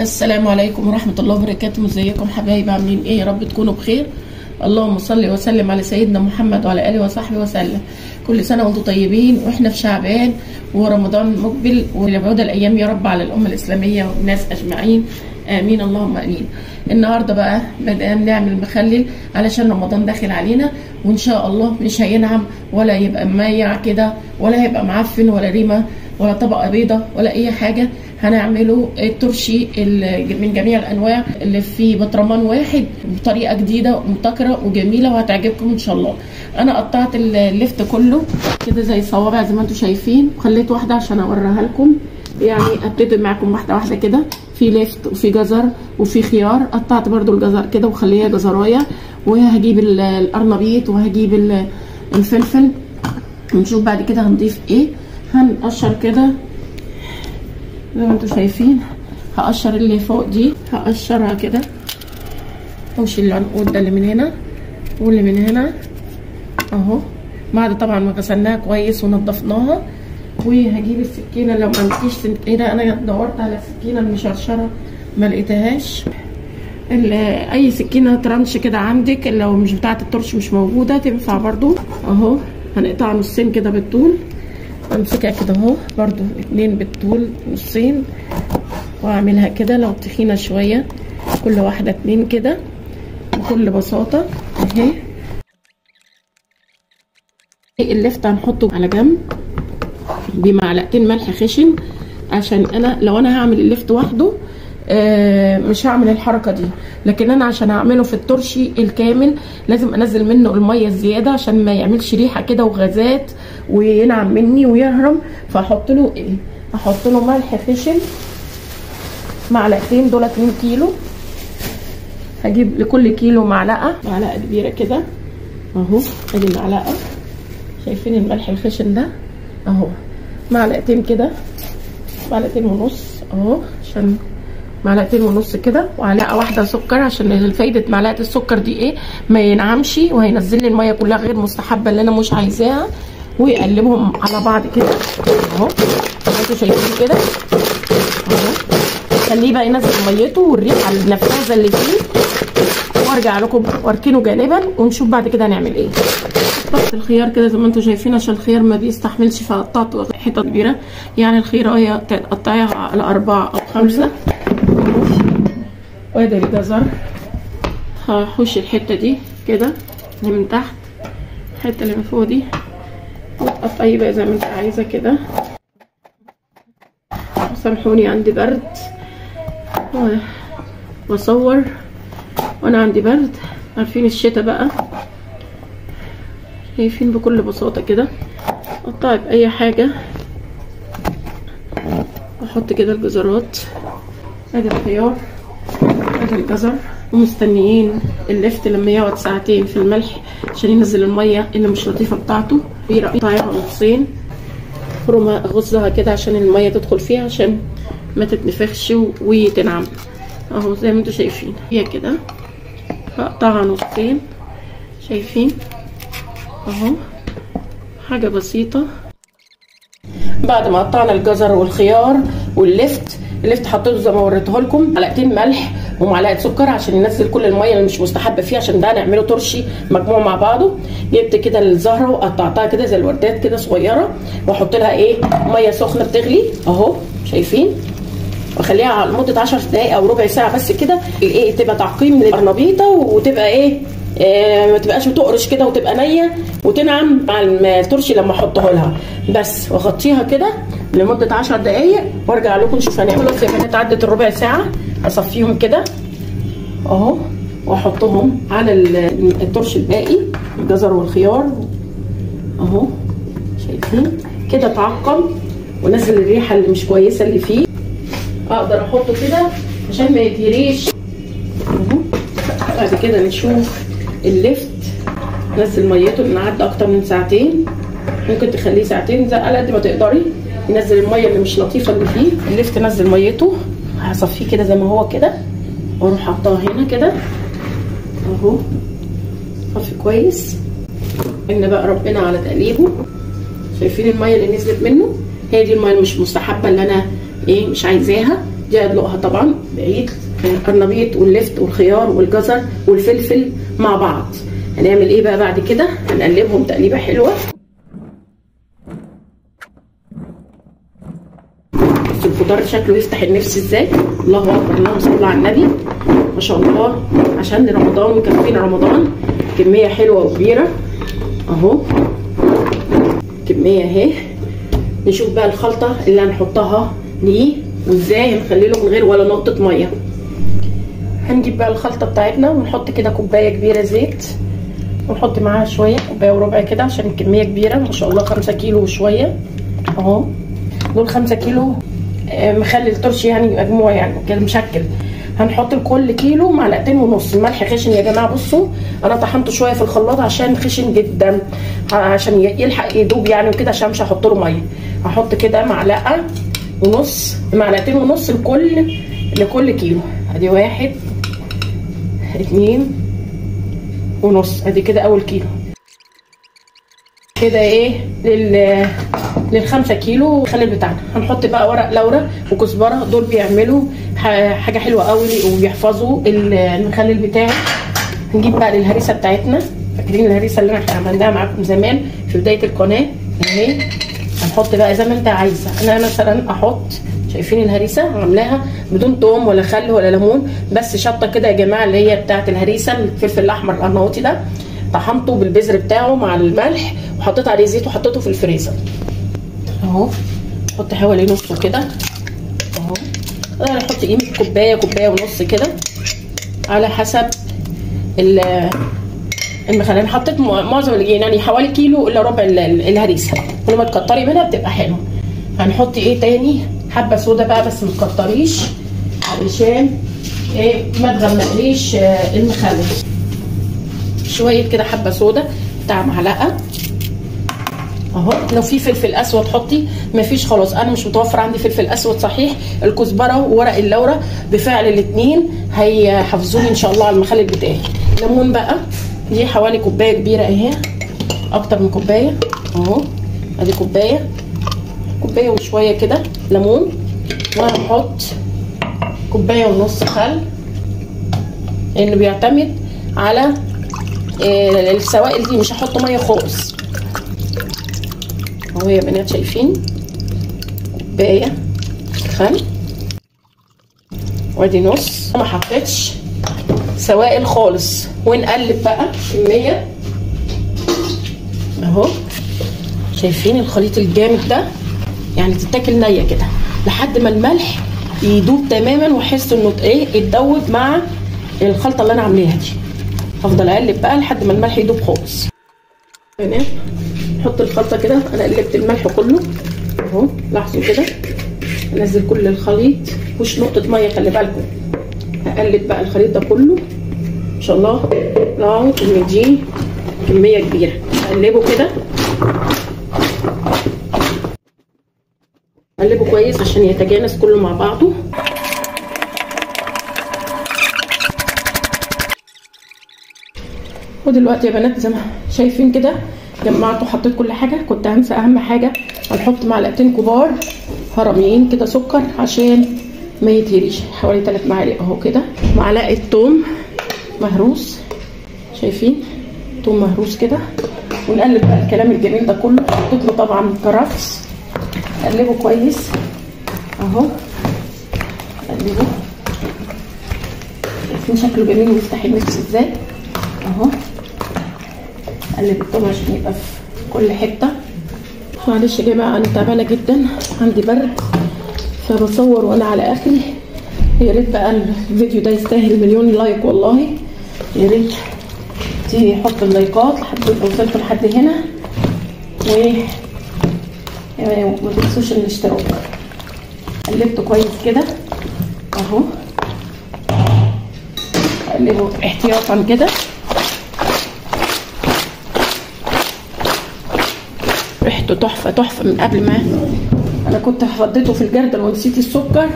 السلام عليكم ورحمة الله وبركاته. ازيكم حبايبي؟ عاملين ايه؟ يا رب تكونوا بخير. اللهم صل وسلم على سيدنا محمد وعلى اله وصحبه وسلم. كل سنة وانتم طيبين واحنا في شعبان ورمضان مقبل، ولبعود الايام يا رب على الامة الاسلامية والناس اجمعين، امين اللهم امين. النهارده بقى بدأنا نعمل مخلل علشان رمضان داخل علينا، وان شاء الله مش هينعم ولا يبقى مميع كده ولا هيبقى معفن ولا ريمه ولا طبقه بيضه ولا اي حاجه. هنعمله الترشي من جميع الانواع اللي في بطرمان واحد بطريقه جديده ومبتكره وجميله وهتعجبكم ان شاء الله. انا قطعت اللفت كله كده زي صوابع زي ما انتم شايفين، وخليت واحده عشان اوريها لكم. يعني ابتدي معاكم واحده واحده كده. في لفت وفي جزر وفي خيار، قطعت برده الجزر كده وخليها جزرايه، وهجيب القرنبيط وهجيب الفلفل، ونشوف بعد كده هنضيف ايه. هنقشر كده زي ما انتم شايفين. هقشر اللي فوق دي، هقشرها كده، وش العنقود ده اللي من هنا واللي من هنا اهو، بعد طبعا ما غسلناها كويس ونضفناها. وهجيب السكينه، لو ما عندكيش سكينه، انا دورت على السكينه المشرشره ما لقيتهاش. اي سكينه ترانش كده عندك، لو مش بتاعه الترش مش موجوده تنفع برضو اهو. هنقطع نصين كده بالطول، امسكها كده اهو برضو 2 بالطول نصين، واعملها كده لو تخينه شويه كل واحده 2 كده بكل بساطه اهي. اللفت هنحطه على جنب بمعلقتين ملح خشن، عشان انا لو انا هعمل اللفت وحده مش هعمل الحركه دي، لكن انا عشان اعمله في الترشي الكامل لازم انزل منه الميه الزياده عشان ما يعملش ريحه كده وغازات وينعم مني ويهرم. فاحط له ايه؟ احط له ملح خشن معلقتين، دول 2 كيلو. هجيب لكل كيلو معلقه كبيره كده اهو. ادي المعلقه، شايفين الملح الخشن ده اهو، معلقتين كده، معلقتين ونص اهو، عشان معلقتين ونص كده، وعلقه واحده سكر عشان فايده معلقه السكر دي ايه؟ ما ينعمش وهينزل لي الميه كلها غير مستحبه اللي انا مش عايزاها. ويقلبهم على بعض كده اهو، انتوا شايفين كده اهو. خليه بقى ينزل ميته والريحه النفاذه اللي فيه، وارجع لكم واركنه جانبا ونشوف بعد كده هنعمل ايه. قطعت الخيار كده زي ما انتم شايفين عشان الخيار ما بيستحملش، فقطعته حتت كبيره. يعني الخيرايه تقطعيها على 4 أو 5. وادي الجزر هحوش الحته دي كده اللي من تحت، الحته اللي من فوق دي، وتقطعي بقى زي ما انت عايزه كده. سامحوني عندي برد واصور وانا عندي برد، عارفين الشتا بقى. شايفين بكل بساطه كده. قطعي باي حاجه، واحط كده الجزرات. ادي الخيار، ادي الجزر، ومستنيين اللفت لما يقعد ساعتين في الملح عشان ينزل الميه اللي مش لطيفه بتاعته. قطعيها نصين، خرمها اغزها كده عشان الميه تدخل فيها عشان ما تتنفخش وتنعم اهو زي ما انتوا شايفين. هي كده هقطعها نصين، شايفين اهو، حاجه بسيطه. بعد ما قطعنا الجزر والخيار واللفت، حطيته زي ما وريته لكم، معلقتين ملح ومعلقه سكر عشان ينزل كل الميه اللي مش مستحبه فيه، عشان ده هنعمله ترشي مجموع مع بعضه. جبت كده الزهره وقطعتها كده زي الوردات كده صغيره، واحط لها ايه؟ ميه سخنه بتغلي اهو، شايفين، واخليها لمده 10 دقائق او ربع ساعه بس كده. ايه؟ تبقى تعقيم من القرنبيطه، وتبقى ايه؟ ما تبقاش بتقرش كده وتبقى نيه وتنعم مع الترشي لما احطه لها بس. واغطيها كده لمده 10 دقائق وارجع لكم نشوف هنعمل. خلاص يا بنات، عدت الربع ساعه. اصفيهم كده اهو، واحطهم على الترش الباقي، الجزر والخيار اهو، شايفين كده تعقم ونزل الريحه اللي مش كويسه اللي فيه. اقدر احطه كده عشان ما يتهريش اهو. بعد كده نشوف اللفت نزل ميته، لان عدى اكتر من ساعتين، ممكن تخليه ساعتين زي على قد ما تقدري ينزل الميه اللي مش لطيفه اللي فيه. اللفت نزل ميته، هصفيه كده زي ما هو كده، واروح حاطاه هنا كده اهو، صفي كويس. ان بقى ربنا على تقليبه. شايفين الميه اللي نزلت منه؟ هي دي الميه اللي مش مستحبه اللي انا ايه مش عايزاها. دي هدلقها طبعا بعيد، القرنبيط واللفت والخيار والجزر والفلفل مع بعض. هنعمل ايه بقى بعد كده؟ هنقلبهم تقليبه حلوه. بس الخضار شكله يفتح النفس ازاي. الله اكبر، اللهم صل على النبي، ما شاء الله، عشان رمضان وكفينا رمضان. كميه حلوه وكبيره اهو، كميه اهي. نشوف بقى الخلطه اللي هنحطها ليه وازاي هنخلله من غير ولا نقطه ميه. هنجيب بقى الخلطه بتاعتنا ونحط كده كوبايه كبيره زيت، ونحط معاها شويه، كوبايه وربع كده عشان الكميه كبيره ما شاء الله. 5 كيلو وشويه اهو، دول 5 كيلو مخلل ترشي يعني مجموع يعني كده مشكل. هنحط لكل كيلو معلقتين ونص. الملح خشن يا جماعه، بصوا انا طحنته شويه في الخلاط عشان خشن جدا، عشان يلحق يدوب يعني وكده، عشان مش هحط له ميه. هحط كده معلقه ونص، معلقتين ونص لكل كيلو. ادي 1 2 ونص، ادي كده اول كيلو. كده ايه لل5 كيلو مخلل بتاعنا. هنحط بقى ورق لورا وكزبره، دول بيعملوا حاجه حلوه قوي وبيحفظوا المخلل بتاعي. هنجيب بقى للهريسه بتاعتنا، فاكرين الهريسه اللي احنا عملناها معاكم زمان في بدايه القناه اهي. هنحط بقى زي ما انت عايزه. انا مثلا احط، شايفين الهريسه عاملاها بدون توم ولا خل ولا ليمون، بس شطه كده يا جماعه اللي هي بتاعه الهريسه، الفلفل الاحمر القرناطي ده، طحنته بالبذر بتاعه مع الملح وحطيت عليه زيت وحطيته في الفريزر اهو. احط حوالي نصه كده اهو. انا هحط قيمه كوبايه ونص كده على حسب المخلل. حطيت معظم يعني حوالي كيلو الا ربع الهريسه، كل ما تكتري منها بتبقى حلوه. هنحط ايه تاني؟ حبه سودا بقى، بس ما تكتريش علشان ايه ما تغمقليش المخلل. شويه كده حبه سودا بتاع معلقه اهو. لو في فلفل اسود حطي، مفيش خلاص، انا مش متوفر عندي فلفل اسود صحيح. الكزبره وورق اللورا بفعل الاثنين هيحافظوني ان شاء الله على المخلل بتاعي. ليمون بقى، دي حوالي كوبايه كبيره اهي، اكتر من كوبايه اهو. ادي كوبايه وشويه كده ليمون. وهنحط كوبايه ونص خل، لانه بيعتمد على السوائل دي، مش هحط ميه خالص اهو يا بنات. شايفين كوبايه خل، وادي نص، ما حطيتش سوائل خالص. ونقلب بقى كميه اهو. شايفين الخليط الجامد ده؟ يعني تتاكل نيه كده لحد ما الملح يدوب تماما واحس انه ايه اتدوب مع الخلطه اللي انا عاملاها دي. هفضل اقلب بقى لحد ما الملح يدوب خالص. هنا نحط الخلطه كده. انا قلبت الملح كله اهو، لاحظوا كده. انزل كل الخليط، مش نقطه ميه، خلي بالكم. هقلب بقى الخليط ده كله ان شاء الله لغايه ما يجي كميه كبيره. اقلبه كده، اقلبه كويس عشان يتجانس كله مع بعضه. ودلوقتي يا بنات زي ما شايفين كده جمعت وحطيت كل حاجه. كنت هنسى اهم حاجه، هنحط معلقتين كبار هرميين كده سكر عشان ما يتهريش، حوالي 3 معالق اهو كده. معلقه توم مهروس، شايفين توم مهروس كده. ونقلب بقى الكلام الجميل ده كله. حطيت له طبعا كرفس، اقلبه كويس اهو. اقلبه، شايفين شكله جميل ويفتح النفس ازاي اهو. اقلب التوم عشان يبقى في كل حته. معلش يا جماعه انا تعبانه جدا، عندي برد فبصور وانا على اخري. يا ريت بقى الفيديو ده يستاهل مليون لايك والله. يا ريت تحط اللايكات لحد ما وصلتوا لحد هنا، وما تنسوش الاشتراك. قلبته كويس كده اهو. اقلبه احتياطا كده. ريحته تحفه من قبل ما انا كنت فضيته في الجردل ونسيت السكر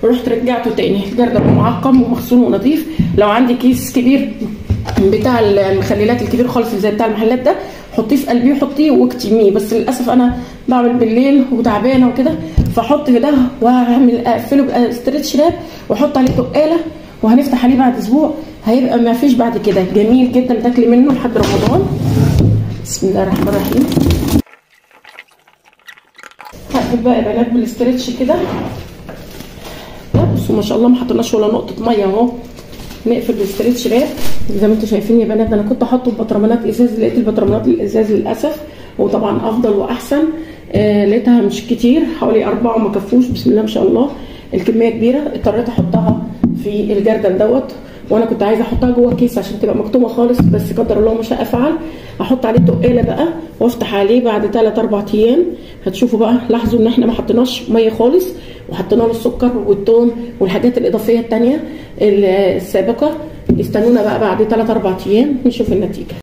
ورحت رجعته تاني. الجردل معقم ومغسول ونظيف. لو عندي كيس كبير بتاع المخللات الكبير خالص زي بتاع المحلات ده، حطيه في قلبيه وحطيه واكتميه. بس للاسف انا بعمل بالليل وتعبانه وكده، فاحط في ده وهعمل اقفله باسترتش راب واحط عليه تقاله، وهنفتح عليه بعد اسبوع هيبقى ما فيش بعد كده. جميل جدا، تاكلي منه لحد رمضان. بسم الله الرحمن الرحيم. هقفل بقى يا بنات بالاسترتش كده. بصوا ما شاء الله ما حطيناش ولا نقطه ميه اهو. نقفل بالاسترتش راب زي ما انتم شايفين يا بنات. انا كنت احطه ببطرمانات ازاز، لقيت البطرمانات الازاز للاسف وطبعا افضل واحسن. لقيتها مش كتير، حوالي 4 وما كفوش. بسم الله ما شاء الله الكميه كبيره، اضطريت احطها في الجردل دوت، وانا كنت عايزه احطها جوه كيس عشان تبقى مكتومه خالص، بس قدر الله ما شاء فعل. احط عليه تقاله بقى وافتح عليه بعد 3-4 ايام. هتشوفوا بقى، لاحظوا ان احنا ما حطيناش ميه خالص، وحطينا له السكر والثوم والحاجات الاضافيه الثانيه السابقه. استنونا بقى بعد 3-4 ايام نشوف النتيجه.